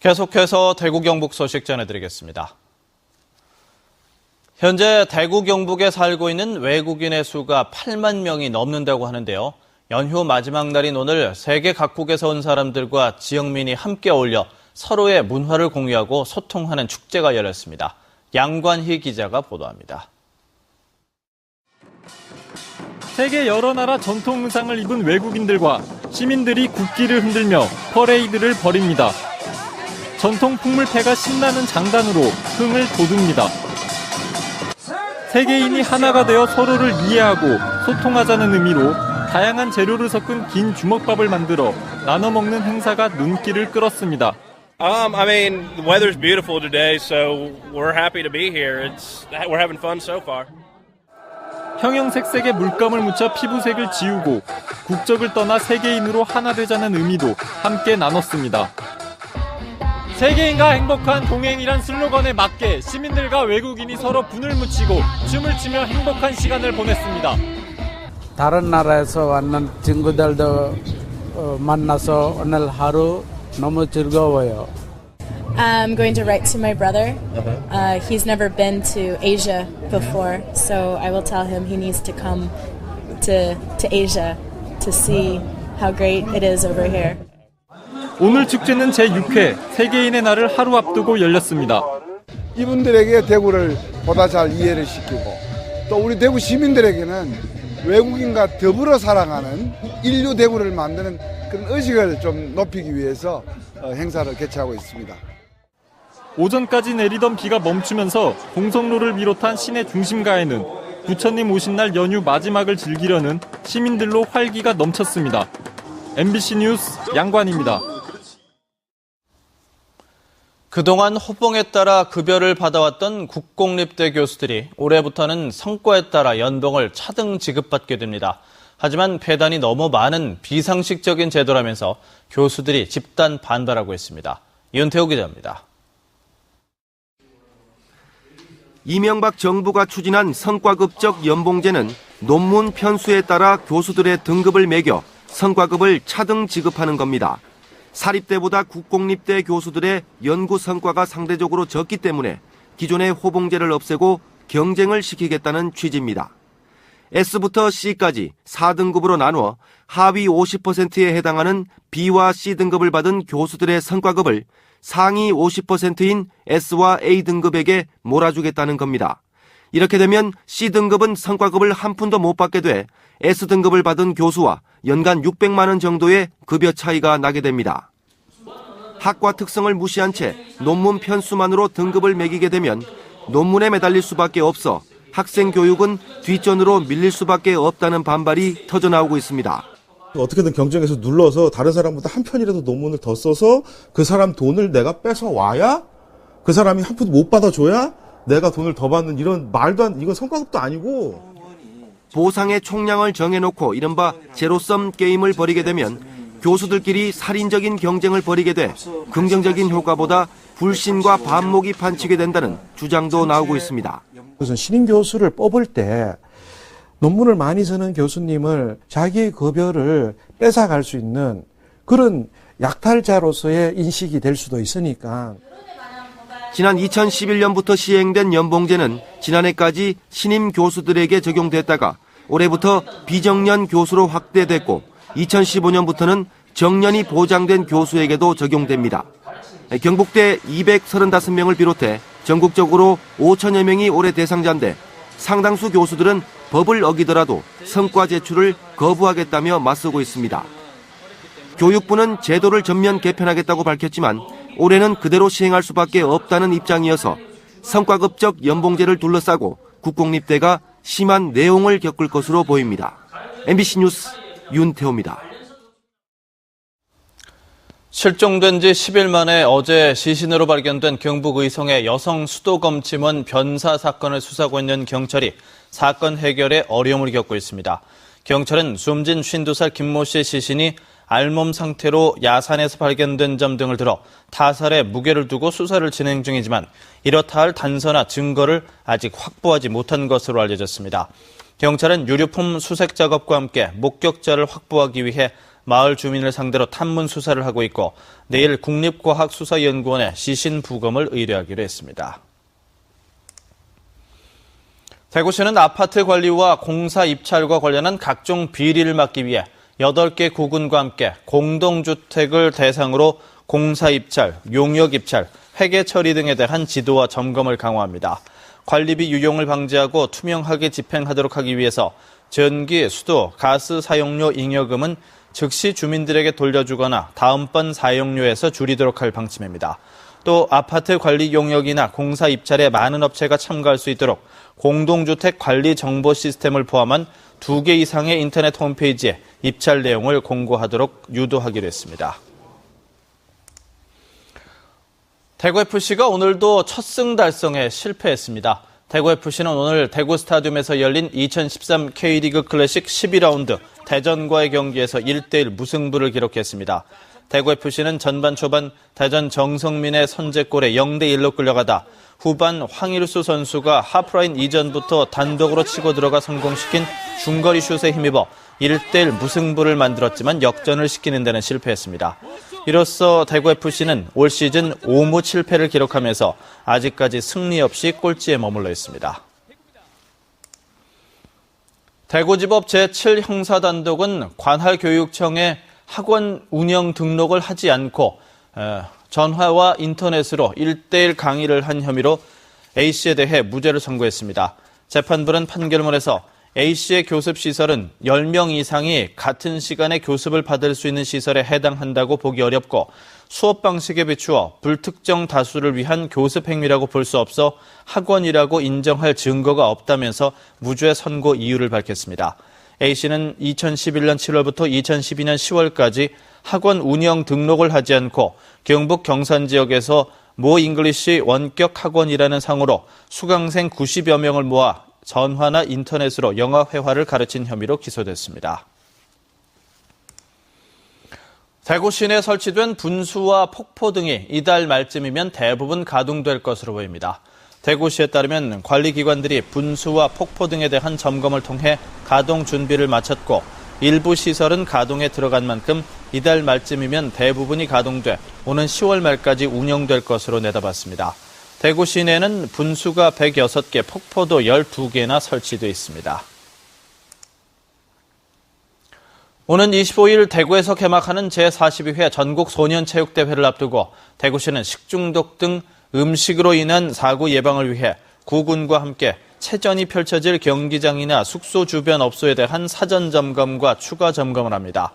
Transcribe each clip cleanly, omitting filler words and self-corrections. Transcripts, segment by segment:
계속해서 대구 경북 소식 전해드리겠습니다. 현재 대구 경북에 살고 있는 외국인의 수가 8만 명이 넘는다고 하는데요. 연휴 마지막 날인 오늘 세계 각국에서 온 사람들과 지역민이 함께 어울려 서로의 문화를 공유하고 소통하는 축제가 열렸습니다. 양관희 기자가 보도합니다. 세계 여러 나라 전통 의상을 입은 외국인들과 시민들이 국기를 흔들며 퍼레이드를 벌입니다. 전통 풍물패가 신나는 장단으로 흥을 돋웁니다. 세계인이 하나가 되어 서로를 이해하고 소통하자는 의미로 다양한 재료를 섞은 긴 주먹밥을 만들어 나눠 먹는 행사가 눈길을 끌었습니다. The weather's beautiful today, so we're happy to be here. We're having fun so far. 형형색색의 물감을 묻혀 피부색을 지우고 국적을 떠나 세계인으로 하나 되자는 의미도 함께 나눴습니다. 세계인과 행복한 동행이란 슬로건에 맞게 시민들과 외국인이 서로 분을 묻히고 춤을 추며 행복한 시간을 보냈습니다. 다른 나라에서 왔는 친구들도 만나서 오늘 하루 너무 즐거워요. I'm going to write to my brother. He's never been to Asia before, so I will tell him he needs to come to Asia to see how great it is over here. 오늘 축제는 제6회 세계인의 날을 하루 앞두고 열렸습니다. 이분들에게 대구를 보다 잘 이해를 시키고 또 우리 대구 시민들에게는 외국인과 더불어 살아가는 인류 대구를 만드는 그런 의식을 좀 높이기 위해서 행사를 개최하고 있습니다. 오전까지 내리던 비가 멈추면서 공성로를 비롯한 시내 중심가에는 부처님 오신 날 연휴 마지막을 즐기려는 시민들로 활기가 넘쳤습니다. MBC 뉴스 양관입니다. 그동안 호봉에 따라 급여를 받아왔던 국공립대 교수들이 올해부터는 성과에 따라 연봉을 차등 지급받게 됩니다. 하지만 폐단이 너무 많은 비상식적인 제도라면서 교수들이 집단 반발하고 있습니다. 윤태호 기자입니다. 이명박 정부가 추진한 성과급적 연봉제는 논문 편수에 따라 교수들의 등급을 매겨 성과급을 차등 지급하는 겁니다. 사립대보다 국공립대 교수들의 연구 성과가 상대적으로 적기 때문에 기존의 호봉제를 없애고 경쟁을 시키겠다는 취지입니다. S부터 C까지 4등급으로 나누어 하위 50%에 해당하는 B와 C등급을 받은 교수들의 성과급을 상위 50%인 S와 A등급에게 몰아주겠다는 겁니다. 이렇게 되면 C등급은 성과급을 한 푼도 못 받게 돼 S등급을 받은 교수와 연간 600만 원 정도의 급여 차이가 나게 됩니다. 학과 특성을 무시한 채 논문 편수만으로 등급을 매기게 되면 논문에 매달릴 수밖에 없어 학생 교육은 뒷전으로 밀릴 수밖에 없다는 반발이 터져나오고 있습니다. 어떻게든 경쟁에서 눌러서 다른 사람보다 한 편이라도 논문을 더 써서 그 사람 돈을 내가 뺏어와야 그 사람이 한 푼도 못 받아줘야 내가 돈을 더 받는 이런 말도 안, 이건 성과급도 아니고. 보상의 총량을 정해놓고 이른바 제로섬 게임을 벌이게 되면 교수들끼리 살인적인 경쟁을 벌이게 돼 긍정적인 효과보다 불신과 반목이 판치게 된다는 주장도 나오고 있습니다. 그래서 신임 교수를 뽑을 때 논문을 많이 쓰는 교수님을 자기의 급여를 뺏어갈 수 있는 그런 약탈자로서의 인식이 될 수도 있으니까. 지난 2011년부터 시행된 연봉제는 지난해까지 신임 교수들에게 적용됐다가 올해부터 비정년 교수로 확대됐고 2015년부터는 정년이 보장된 교수에게도 적용됩니다. 경북대 235명을 비롯해 전국적으로 5천여 명이 올해 대상자인데 상당수 교수들은 법을 어기더라도 성과 제출을 거부하겠다며 맞서고 있습니다. 교육부는 제도를 전면 개편하겠다고 밝혔지만 올해는 그대로 시행할 수밖에 없다는 입장이어서 성과급적 연봉제를 둘러싸고 국공립대가 심한 내용을 겪을 것으로 보입니다. MBC 뉴스 윤태호입니다. 실종된 지 10일 만에 어제 시신으로 발견된 경북 의성의 여성 수도검침원 변사 사건을 수사하고 있는 경찰이 사건 해결에 어려움을 겪고 있습니다. 경찰은 숨진 52살 김모 씨의 시신이 알몸 상태로 야산에서 발견된 점 등을 들어 타살에 무게를 두고 수사를 진행 중이지만 이렇다 할 단서나 증거를 아직 확보하지 못한 것으로 알려졌습니다. 경찰은 유류품 수색 작업과 함께 목격자를 확보하기 위해 마을 주민을 상대로 탐문 수사를 하고 있고 내일 국립과학수사연구원에 시신 부검을 의뢰하기로 했습니다. 대구시는 아파트 관리와 공사 입찰과 관련한 각종 비리를 막기 위해 8개 구군과 함께 공동주택을 대상으로 공사 입찰, 용역 입찰, 회계 처리 등에 대한 지도와 점검을 강화합니다. 관리비 유용을 방지하고 투명하게 집행하도록 하기 위해서 전기, 수도, 가스 사용료 잉여금은 즉시 주민들에게 돌려주거나 다음번 사용료에서 줄이도록 할 방침입니다. 또 아파트 관리 용역이나 공사 입찰에 많은 업체가 참가할 수 있도록 공동주택 관리 정보 시스템을 포함한 2개 이상의 인터넷 홈페이지에 입찰 내용을 공고하도록 유도하기로 했습니다. 대구FC가 오늘도 첫 승 달성에 실패했습니다. 대구FC는 오늘 대구 스타디움에서 열린 2013 K리그 클래식 12라운드 대전과의 경기에서 1대1 무승부를 기록했습니다. 대구FC는 전반 초반 대전 정성민의 선제골에 0대1로 끌려가다 후반 황일수 선수가 하프라인 이전부터 단독으로 치고 들어가 성공시킨 중거리 슛에 힘입어 1대1 무승부를 만들었지만 역전을 시키는 데는 실패했습니다. 이로써 대구FC는 올 시즌 5무 7패를 기록하면서 아직까지 승리 없이 꼴찌에 머물러 있습니다. 대구지법 제7형사단독은 관할교육청에 학원 운영 등록을 하지 않고 전화와 인터넷으로 1대1 강의를 한 혐의로 A씨에 대해 무죄를 선고했습니다. 재판부는 판결문에서 A씨의 교습시설은 10명 이상이 같은 시간에 교습을 받을 수 있는 시설에 해당한다고 보기 어렵고 수업 방식에 비추어 불특정 다수를 위한 교습 행위라고 볼 수 없어 학원이라고 인정할 증거가 없다면서 무죄 선고 이유를 밝혔습니다. A씨는 2011년 7월부터 2012년 10월까지 학원 운영 등록을 하지 않고 경북 경산 지역에서 모 잉글리시 원격 학원이라는 상호로 수강생 90여 명을 모아 전화나 인터넷으로 영어 회화를 가르친 혐의로 기소됐습니다. 대구 시내에 설치된 분수와 폭포 등이 이달 말쯤이면 대부분 가동될 것으로 보입니다. 대구시에 따르면 관리기관들이 분수와 폭포 등에 대한 점검을 통해 가동 준비를 마쳤고 일부 시설은 가동에 들어간 만큼 이달 말쯤이면 대부분이 가동돼 오는 10월 말까지 운영될 것으로 내다봤습니다. 대구 시내에는 분수가 106개, 폭포도 12개나 설치되어 있습니다. 오는 25일 대구에서 개막하는 제42회 전국소년체육대회를 앞두고 대구시는 식중독 등 음식으로 인한 사고 예방을 위해 구군과 함께 체전이 펼쳐질 경기장이나 숙소 주변 업소에 대한 사전 점검과 추가 점검을 합니다.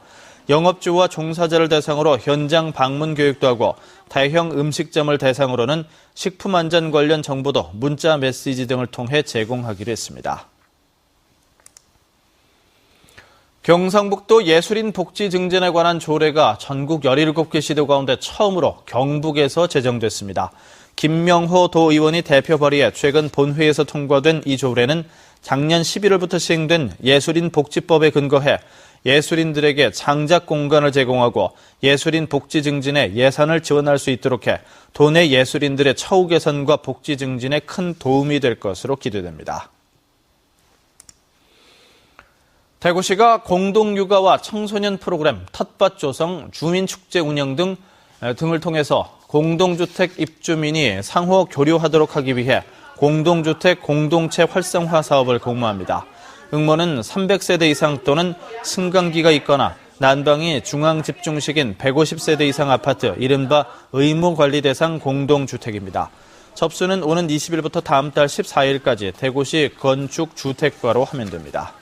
영업주와 종사자를 대상으로 현장 방문 교육도 하고 대형 음식점을 대상으로는 식품 안전 관련 정보도 문자 메시지 등을 통해 제공하기로 했습니다. 경상북도 예술인 복지 증진에 관한 조례가 전국 17개 시도 가운데 처음으로 경북에서 제정됐습니다. 김명호 도의원이 대표 발의해 최근 본회의에서 통과된 이 조례는 작년 11월부터 시행된 예술인 복지법에 근거해 예술인들에게 창작 공간을 제공하고 예술인 복지 증진에 예산을 지원할 수 있도록 해 도내 예술인들의 처우 개선과 복지 증진에 큰 도움이 될 것으로 기대됩니다. 대구시가 공동육아와 청소년 프로그램, 텃밭 조성, 주민축제 운영 등을 통해서 공동주택 입주민이 상호 교류하도록 하기 위해 공동주택 공동체 활성화 사업을 공모합니다. 응모는 300세대 이상 또는 승강기가 있거나 난방이 중앙집중식인 150세대 이상 아파트, 이른바 의무관리 대상 공동주택입니다. 접수는 오는 20일부터 다음 달 14일까지 대구시 건축주택과로 하면 됩니다.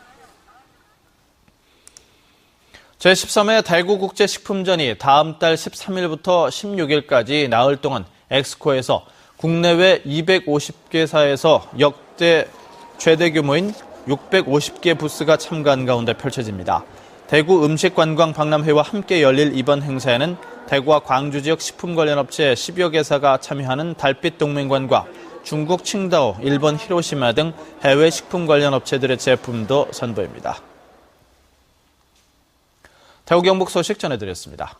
제13회 대구국제식품전이 다음 달 13일부터 16일까지 나흘 동안 엑스코에서 국내외 250개사에서 역대 최대 규모인 650개 부스가 참가한 가운데 펼쳐집니다. 대구 음식관광박람회와 함께 열릴 이번 행사에는 대구와 광주 지역 식품 관련 업체 10여 개사가 참여하는 달빛 동맹관과 중국 칭다오, 일본 히로시마 등 해외 식품 관련 업체들의 제품도 선보입니다. 대구 경북 소식 전해드렸습니다.